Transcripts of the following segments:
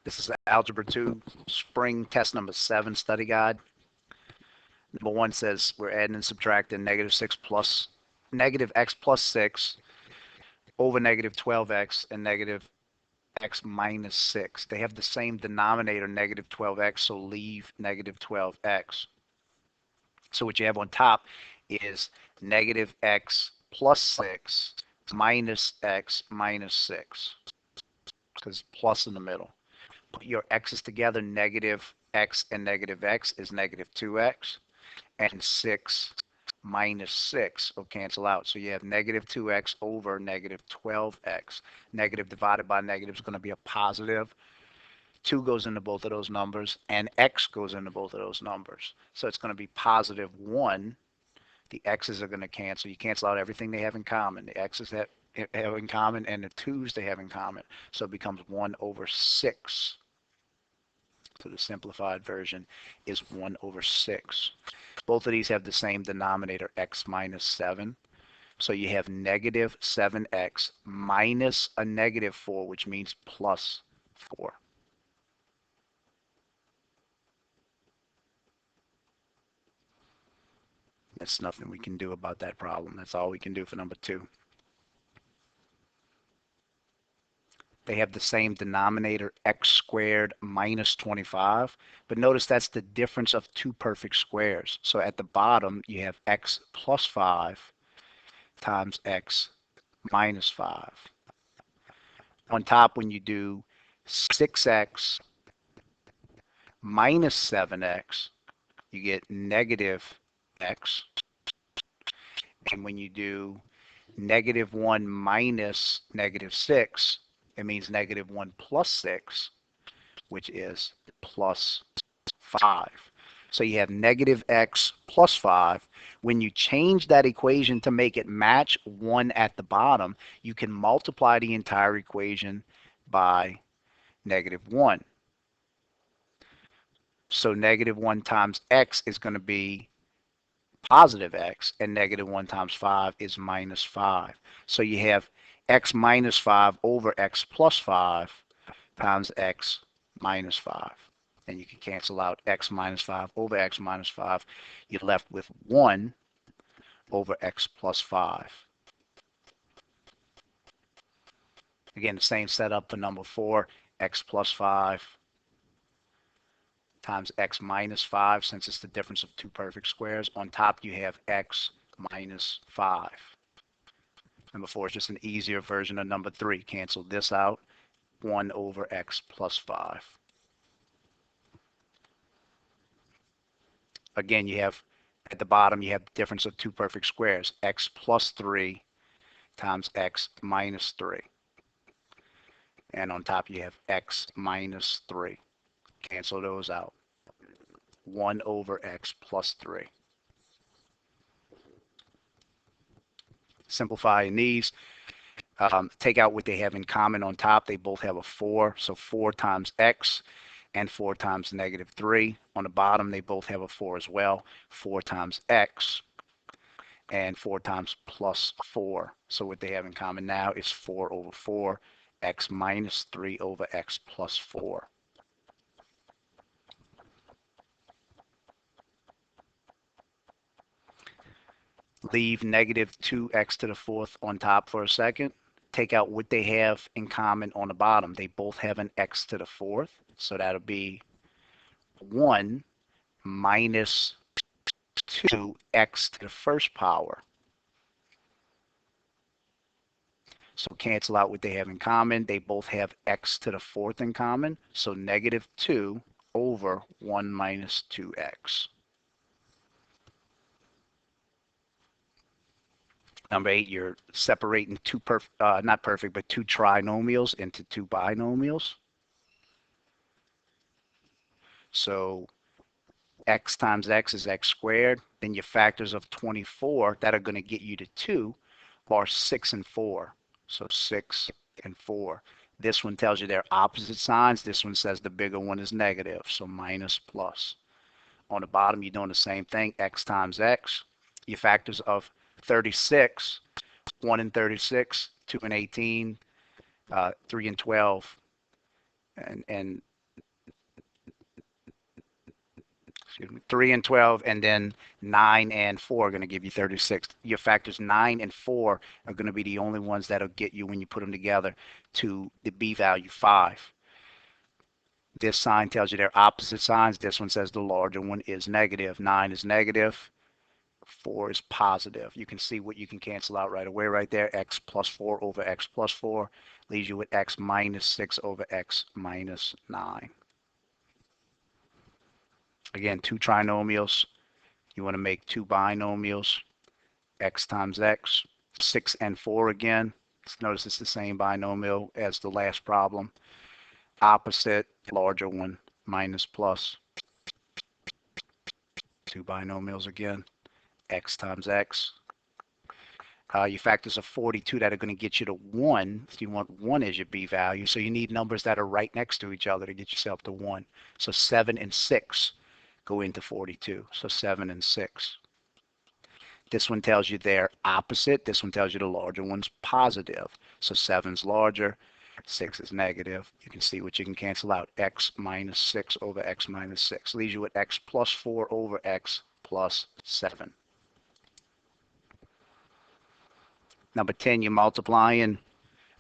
This is Algebra 2, Spring Test Number 7 Study Guide. Number 1 says we're adding and subtracting negative x plus 6 over negative 12x and negative x minus 6. They have the same denominator, negative 12x, so leave negative 12x. So what you have on top is negative x plus 6 minus x minus 6, because plus in the middle. Put your x's together, negative x and negative x is negative 2x, and 6 minus 6 will cancel out. So you have negative 2x over negative 12x. Negative divided by negative is going to be a positive. 2 goes into both of those numbers, and x goes into both of those numbers. So it's going to be positive 1. The x's are going to cancel. You cancel out everything they have in common. The x's have in common, and the 2's they have in common. So it becomes 1 over 6. So the simplified version is 1 over 6. Both of these have the same denominator, x minus 7. So you have negative 7x minus a negative 4, which means plus 4. There's nothing we can do about that problem. That's all we can do for number 2. They have the same denominator, x squared minus 25. But notice that's the difference of two perfect squares. So at the bottom, you have x plus 5 times x minus 5. On top, when you do 6x minus 7x, you get negative x. And when you do negative 1 minus negative 6, it means negative 1 plus 6, which is plus 5. So you have negative x plus 5. When you change that equation to make it match 1 at the bottom, you can multiply the entire equation by negative 1. So negative 1 times x is going to be positive x, and negative 1 times 5 is minus 5. So you have x minus 5 over x plus 5 times x minus 5. And you can cancel out x minus 5 over x minus 5. You're left with 1 over x plus 5. Again, the same setup for number 4, x plus 5 times x minus 5, since it's the difference of two perfect squares. On top, you have x minus 5. Number 4 is just an easier version of number 3. Cancel this out. 1 over x plus 5. Again, you have at the bottom, you have the difference of two perfect squares. X plus 3 times x minus 3. And on top, you have x minus 3. Cancel those out. 1 over x plus 3. Simplifying these, take out what they have in common on top. They both have a 4, so 4 times x and 4 times negative 3. On the bottom, they both have a 4 as well. 4 times x and 4 times plus 4. So what they have in common now is 4 over 4, x minus 3 over x plus 4. Leave negative 2x to the 4th on top for a second. Take out what they have in common on the bottom. They both have an x to the 4th. So that'll be 1 minus 2x to the first power. So cancel out what they have in common. They both have x to the 4th in common. So negative 2 over 1 minus 2x. Number 8, you're separating two two trinomials into two binomials. So x times x is x squared. Then your factors of 24 that are going to get you to 2 are 6 and 4. So 6 and 4. This one tells you they're opposite signs. This one says the bigger one is negative, so minus plus. On the bottom, you're doing the same thing, x times x. Your factors of 36, 1 and 36, 2 and 18, 3 and 12, and excuse me, 3 and 12, and then 9 and 4 are going to give you 36. Your factors 9 and 4 are going to be the only ones that'll get you, when you put them together, to the b value 5. This sign tells you they're opposite signs. This one says the larger one is negative. 9 is negative. 4 is positive. You can see what you can cancel out right away right there. X plus 4 over X plus 4 leaves you with X minus 6 over X minus 9. Again, two trinomials. You want to make two binomials. X times X. 6 and 4 again. Notice it's the same binomial as the last problem. Opposite, larger one, minus plus. Two binomials again. X times X. Your factors are 42 that are going to get you to 1. So you want 1 as your b value. So you need numbers that are right next to each other to get yourself to 1. So 7 and 6 go into 42. So 7 and 6. This one tells you they're opposite. This one tells you the larger one's positive. So 7's larger, 6 is negative. You can see what you can cancel out. X minus 6 over X minus 6 leaves you with X plus 4 over X plus 7. Number 10, you're multiplying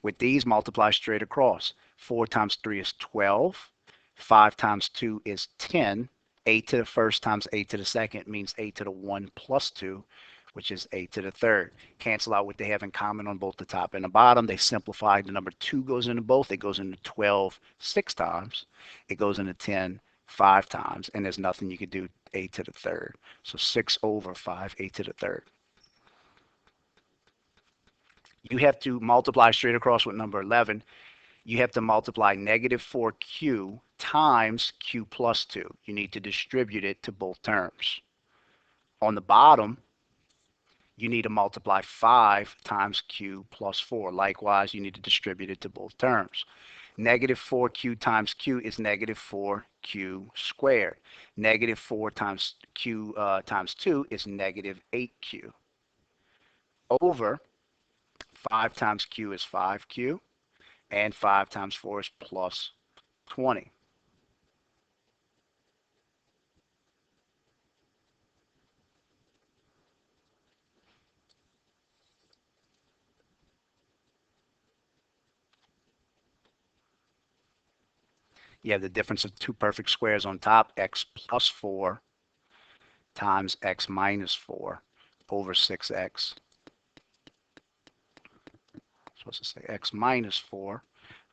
with these. Multiply straight across. 4 times 3 is 12. 5 times 2 is 10. 8 to the first times 8 to the second means 8 to the 1 plus 2, which is 8 to the third. Cancel out what they have in common on both the top and the bottom. They simplified. The number 2 goes into both. It goes into 12 6 times. It goes into 10 5 times. And there's nothing you could do. 8 to the third. So 6 over 5, 8 to the third. You have to multiply straight across with number 11. You have to multiply negative 4q times q plus 2. You need to distribute it to both terms. On the bottom, you need to multiply 5 times q plus 4. Likewise, you need to distribute it to both terms. Negative 4q times q is negative 4q squared. Negative 4 times q times 2 is negative 8q. Over 5 times q is 5q, and 5 times 4 is plus 20. You have the difference of two perfect squares on top, x plus 4 times x minus 4 over 6x. Supposed to say x minus 4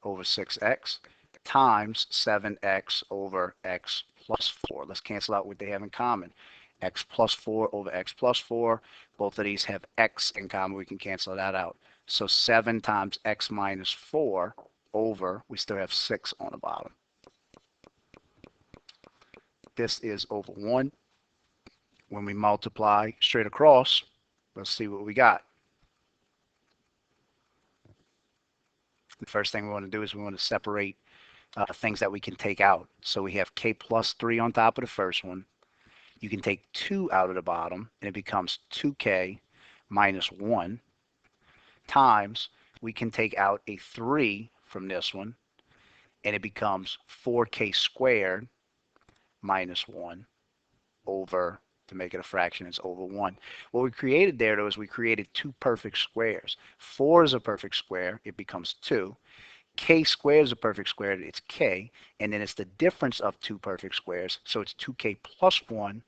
over 6x times 7x over x plus 4. Let's cancel out what they have in common. X plus 4 over x plus 4. Both of these have x in common. We can cancel that out. So 7 times x minus 4 over, we still have 6 on the bottom. This is over 1. When we multiply straight across, let's see what we got. The first thing we want to do is we want to separate things that we can take out. So we have k plus 3 on top of the first one. You can take 2 out of the bottom, and it becomes 2k minus 1 times, we can take out a 3 from this one, and it becomes 4k squared minus 1 over, to make it a fraction, it's over 1. What we created there, though, is we created two perfect squares. 4 is a perfect square. It becomes 2. K squared is a perfect square. It's k. And then it's the difference of two perfect squares. So it's 2k plus 1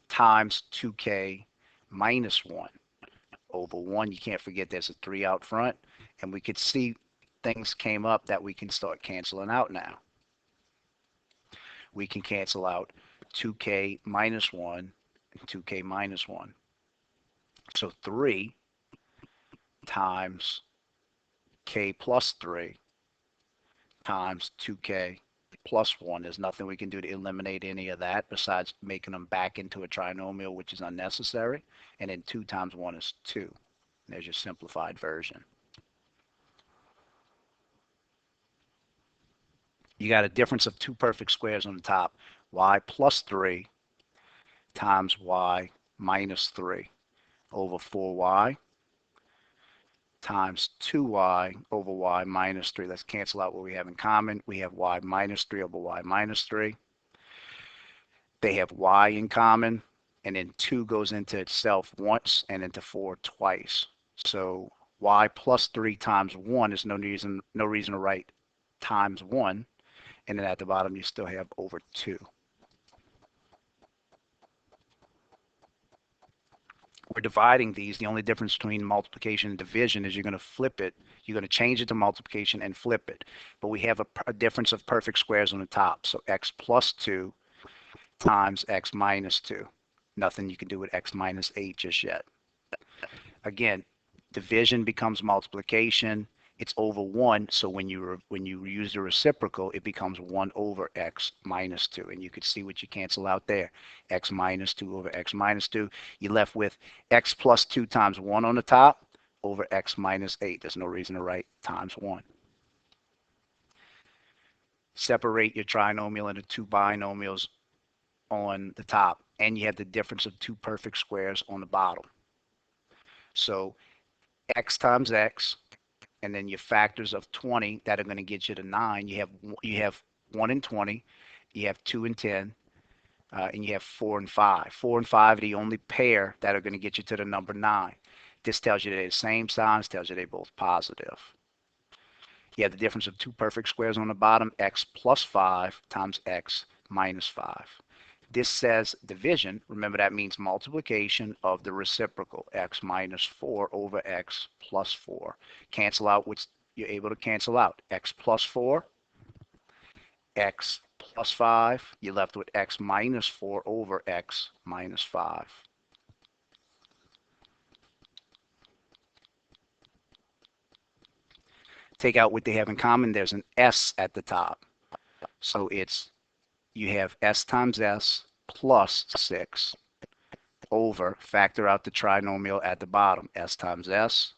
times 2k minus 1 over 1. You can't forget there's a 3 out front. And we could see things came up that we can start canceling out now. We can cancel out 2k minus 1 and 2k minus 1. So 3 times k plus 3 times 2k plus 1. There's nothing we can do to eliminate any of that besides making them back into a trinomial, which is unnecessary. And then 2 times 1 is 2. There's your simplified version. You got a difference of two perfect squares on the top. Y plus 3 times y minus 3 over 4y times 2y over y minus 3. Let's cancel out what we have in common. We have y minus 3 over y minus 3. They have y in common, and then 2 goes into itself once and into 4 twice. So y plus 3 times 1 is no reason to write times 1. And then at the bottom, you still have over 2. We're dividing these. The only difference between multiplication and division is you're going to flip it. You're going to change it to multiplication and flip it. But we have a difference of perfect squares on the top. So x plus 2 times x minus 2. Nothing you can do with x minus 8 just yet. Again, division becomes multiplication. It's over 1, so when you use the reciprocal, it becomes 1 over x minus 2. And you could see what you cancel out there. X minus 2 over x minus 2. You're left with x plus 2 times 1 on the top over x minus 8. There's no reason to write times 1. Separate your trinomial into 2 binomials on the top. And you have the difference of 2 perfect squares on the bottom. So x times x, and then your factors of 20 that are going to get you to 9. You have 1 and 20, you have 2 and 10, and you have 4 and 5. 4 and 5 are the only pair that are going to get you to the number 9. This tells you they're the same signs, tells you they're both positive. You have the difference of 2 perfect squares on the bottom, x plus 5 times x minus 5. This says division. Remember, that means multiplication of the reciprocal, x minus 4 over x plus 4. Cancel out what you're able to cancel out. X plus 4, x plus 5. You're left with x minus 4 over x minus 5. Take out what they have in common. There's an s at the top. So you have s times s plus 6 over, factor out the trinomial at the bottom, s times s.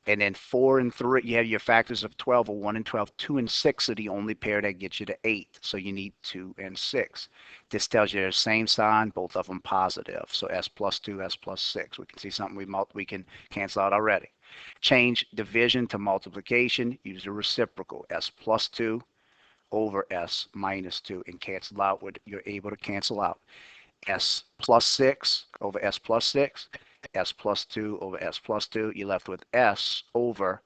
And then 4 and 3, you have your factors of 12 or 1 and 12. 2 and 6 are the only pair that gets you to 8. So you need 2 and 6. This tells you they're the same sign, both of them positive. So s plus 2, s plus 6. We can see something we can cancel out already. Change division to multiplication. Use the reciprocal, s plus 2 over s minus 2, and cancel out what you're able to cancel out. S plus 6 over s plus 6, s plus 2 over s plus 2. You're left with s over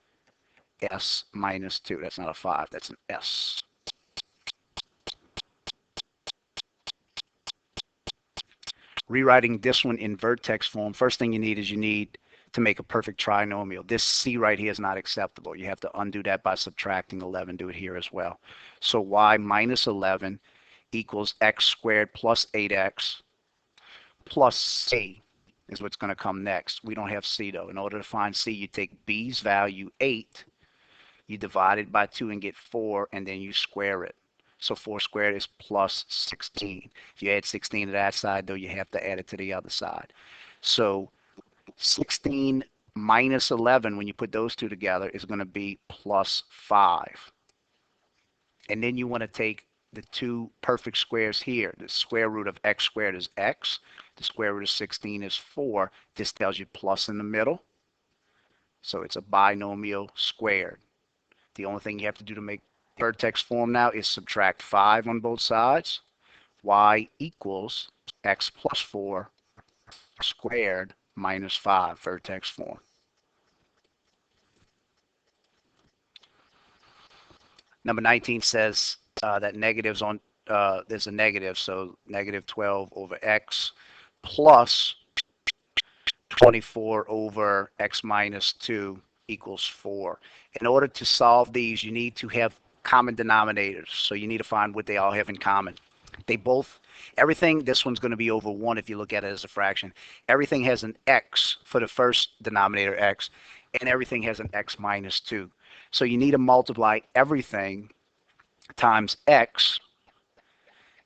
s minus 2. That's not a 5, that's an s. Rewriting this one in vertex form, first thing you need to make a perfect trinomial. This c right here is not acceptable. You have to undo that by subtracting 11. Do it here as well. So y minus 11 equals x squared plus 8x plus c is what's going to come next. We don't have c though. In order to find c, you take b's value 8, you divide it by 2 and get 4, and then you square it. So 4 squared is plus 16. If you add 16 to that side, though, you have to add it to the other side. So 16 minus 11, when you put those two together, is going to be plus 5. And then you want to take the 2 perfect squares here. The square root of x squared is x. The square root of 16 is 4. This tells you plus in the middle. So it's a binomial squared. The only thing you have to do to make vertex form now is subtract 5 on both sides. Y equals x plus 4 squared minus 5, vertex form. Number 19 says that negatives on, there's a negative, so negative 12 over x plus 24 over x minus 2 equals 4. In order to solve these, you need to have common denominators. So you need to find what they all have in common. They both, everything, this one's going to be over 1 if you look at it as a fraction. Everything has an x for the first denominator, x, and everything has an x minus 2. So you need to multiply everything times x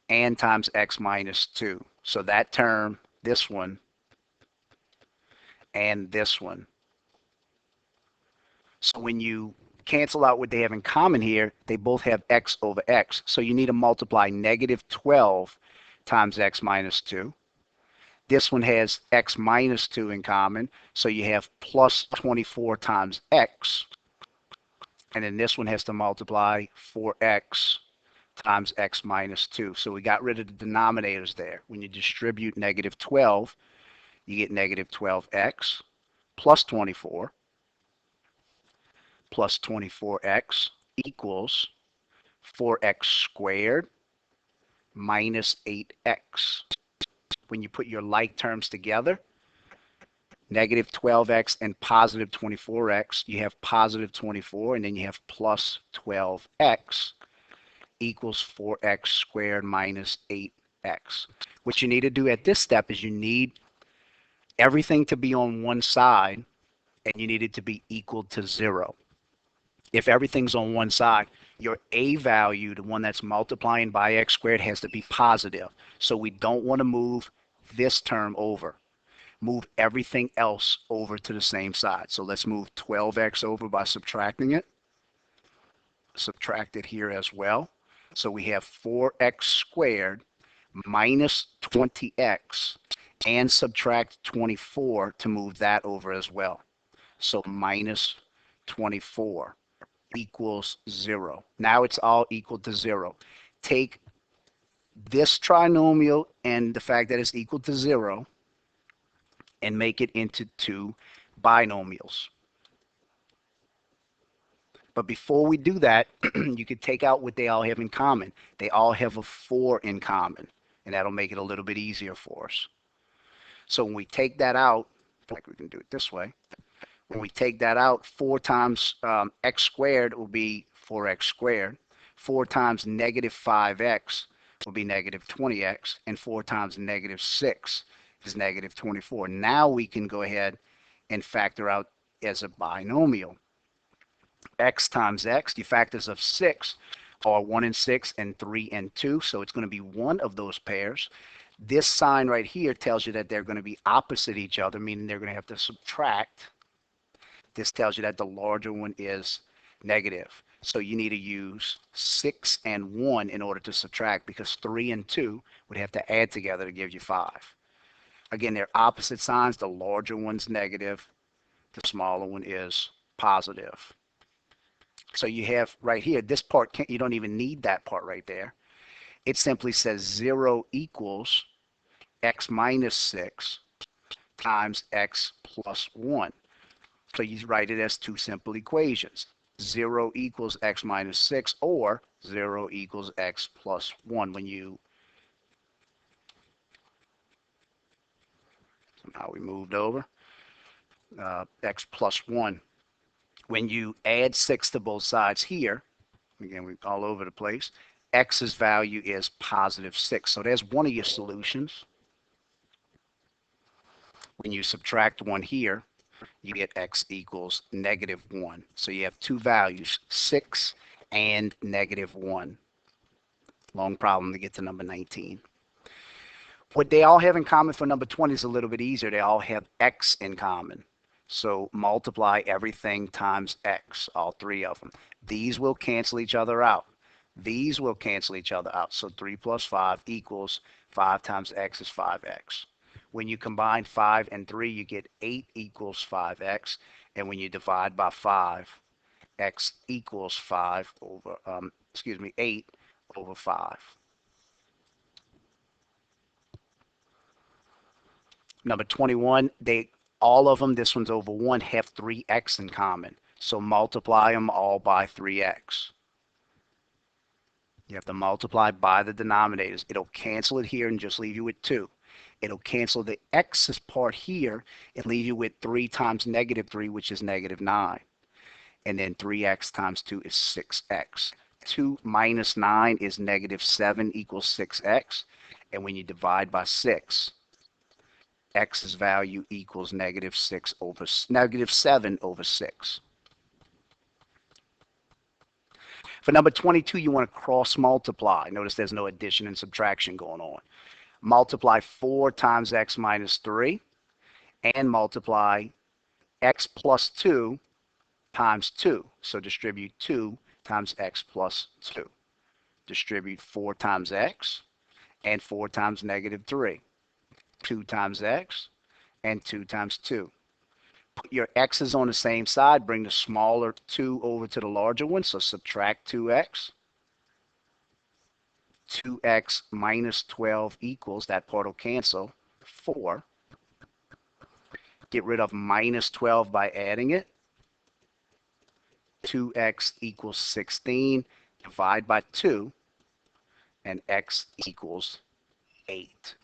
and times x minus 2. So that term, this one, and this one. So when you cancel out what they have in common here, they both have x over x. So you need to multiply negative 12 times x minus 2. This one has x minus 2 in common, so you have plus 24 times x. And then this one has to multiply 4x times x minus 2. So we got rid of the denominators there. When you distribute negative 12, you get negative 12x plus 24 plus 24x equals 4x squared minus 8x. When you put your like terms together, negative 12x and positive 24x, you have positive 24, and then you have plus 12x equals 4x squared minus 8x. What you need to do at this step is you need everything to be on one side, and you need it to be equal to 0. If everything's on one side, your a value, the one that's multiplying by x squared, has to be positive. So we don't want to move this term over. Move everything else over to the same side. So let's move 12x over by subtracting it. Subtract it here as well. So we have 4x squared minus 20x, and subtract 24 to move that over as well. So minus 24 equals 0. Now it's all equal to 0. Take this trinomial and the fact that it's equal to 0 and make it into two binomials. But before we do that, you could take out what they all have in common. They all have a 4 in common, and that'll make it a little bit easier for us. So when we take that out, like we can do it this way. When we take that out, 4 times x squared will be 4x squared. 4 times negative 5x will be negative 20x, and 4 times negative 6 is negative 24. Now we can go ahead and factor out as a binomial. X times x, the factors of 6 are 1 and 6 and 3 and 2, so it's going to be one of those pairs. This sign right here tells you that they're going to be opposite each other, meaning they're going to have to subtract. This tells you that the larger one is negative. So you need to use 6 and 1 in order to subtract, because 3 and 2 would have to add together to give you 5. Again, they're opposite signs. The larger one's negative. The smaller one is positive. So you have right here, this part, you don't even need that part right there. It simply says 0 equals x minus 6 times x plus 1. So you write it as two simple equations. 0 equals x minus 6, or 0 equals x plus 1. When you, somehow we moved over, x plus 1. When you add 6 to both sides here, again, we're all over the place, x's value is positive 6. So there's one of your solutions. When you subtract 1 here, you get x equals negative 1. So you have two values, 6 and negative 1. Long problem to get to number 19. What they all have in common for number 20 is a little bit easier. They all have x in common. So multiply everything times x, all three of them. These will cancel each other out. These will cancel each other out. So 3 plus 5 equals 5 times x is 5x. When you combine 5 and 3, you get 8 equals 5x. And when you divide by 5, x equals 5 over, 8 over 5. Number 21, all of them, this one's over 1, have 3x in common. So multiply them all by 3x. You have to multiply by the denominators. It'll cancel it here and just leave you with 2. It'll cancel the x's part here and leave you with 3 times negative 3, which is negative 9. And then 3x times 2 is 6x. 2 minus 9 is negative 7 equals 6x. And when you divide by 6, x's value equals negative 7 over 6. For number 22, you want to cross multiply. Notice there's no addition and subtraction going on. Multiply 4 times x minus 3 and multiply x plus 2 times 2. So distribute 2 times x plus 2. Distribute 4 times x and 4 times negative 3. 2 times x, and 2 times 2. Put your x's on the same side, bring the smaller 2 over to the larger one, so subtract 2x. 2x minus 12 equals, that part will cancel, 4. Get rid of minus 12 by adding it. 2x equals 16. Divide by 2, and x equals 8.